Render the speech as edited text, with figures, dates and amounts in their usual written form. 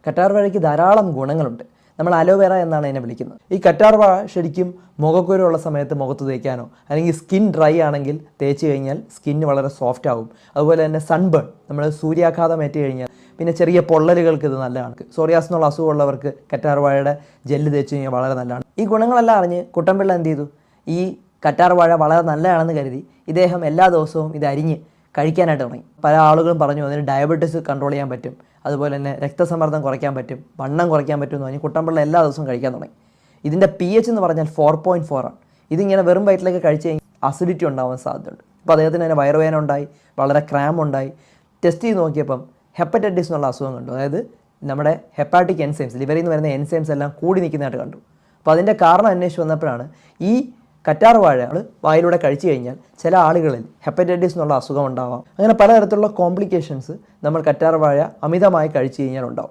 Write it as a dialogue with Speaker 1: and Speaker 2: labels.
Speaker 1: കറ്റാർ വാഴയ്ക്ക് ധാരാളം ഗുണങ്ങളുണ്ട്. നമ്മൾ അലോവേറ എന്നാണ് അതിനെ വിളിക്കുന്നത്. ഈ കറ്റാർ വാഴ ശരിക്കും മുഖക്കുരുള്ള സമയത്ത് മുഖത്ത് തേക്കാനോ അല്ലെങ്കിൽ സ്കിൻ ഡ്രൈ ആണെങ്കിൽ തേച്ച് കഴിഞ്ഞാൽ സ്കിന്ന് വളരെ സോഫ്റ്റ് ആകും. അതുപോലെ തന്നെ സൺബേൺ, നമ്മൾ സൂര്യാഘാതം ഏറ്റ് കഴിഞ്ഞാൽ പിന്നെ ചെറിയ പൊള്ളലുകൾക്ക് ഇത് നല്ലതാണ്. സോറിയാസ് എന്നുള്ള അസുഖമുള്ളവർക്ക് കറ്റാർ വാഴയുടെ ജെല്ല് തേച്ച് കഴിഞ്ഞാൽ വളരെ നല്ലതാണ്. ഈ ഗുണങ്ങളെല്ലാം അറിഞ്ഞ് കുട്ടൻപിള്ള എന്ത് ചെയ്തു? ഈ കറ്റാർ വാഴ വളരെ നല്ലതാണെന്ന് കരുതി ഇദ്ദേഹം എല്ലാ ദിവസവും ഇത് അരിഞ്ഞ് കഴിക്കാനായിട്ട് തുടങ്ങി. പല ആളുകളും പറഞ്ഞു അതിന് ഡയബറ്റീസ് കൺട്രോൾ ചെയ്യാൻ പറ്റും, അതുപോലെ തന്നെ രക്തസമ്മർദ്ദം കുറയ്ക്കാൻ പറ്റും, വണ്ണം കുറയ്ക്കാൻ പറ്റും എന്ന് പറഞ്ഞ് കുട്ടൻപിള്ള എല്ലാ ദിവസവും കഴിക്കാൻ തുടങ്ങി. ഇതിൻ്റെ pH എന്ന് പറഞ്ഞാൽ 4.4 ആണ്. ഇതിങ്ങനെ വെറും വയറ്റിലേക്ക് കഴിച്ച് കഴിഞ്ഞാൽ അസിഡിറ്റി ഉണ്ടാവാൻ സാധ്യതയുണ്ട്. അപ്പോൾ അദ്ദേഹത്തിന് തന്നെ വയറുവേദന ഉണ്ടായി, വളരെ ക്രാം ഉണ്ടായി. ടെസ്റ്റ് ചെയ്ത് നോക്കിയപ്പം ഹെപ്പറ്റൈറ്റിസ് എന്നുള്ള അസുഖം കണ്ടു. അതായത് നമ്മുടെ ഹെപ്പാറ്റിക് എൻസൈംസ്, ലിവറിൽ നിന്ന് വരുന്ന എൻസൈംസ് എല്ലാം കൂടി നിൽക്കുന്നതായിട്ട് കണ്ടു. അപ്പോൾ അതിൻ്റെ കാരണം അന്വേഷിച്ച് വന്നപ്പോഴാണ് ഈ കറ്റാർ വാഴ വായിലൂടെ കഴിച്ചു കഴിഞ്ഞാൽ ചില ആളുകളിൽ ഹെപ്പറ്റൈറ്റിസ് എന്നുള്ള അസുഖം ഉണ്ടാവാം. അങ്ങനെ പലതരത്തിലുള്ള കോംപ്ലിക്കേഷൻസ് നമ്മൾ കറ്റാർ വാഴ അമിതമായി കഴിച്ചു കഴിഞ്ഞാൽ ഉണ്ടാവും.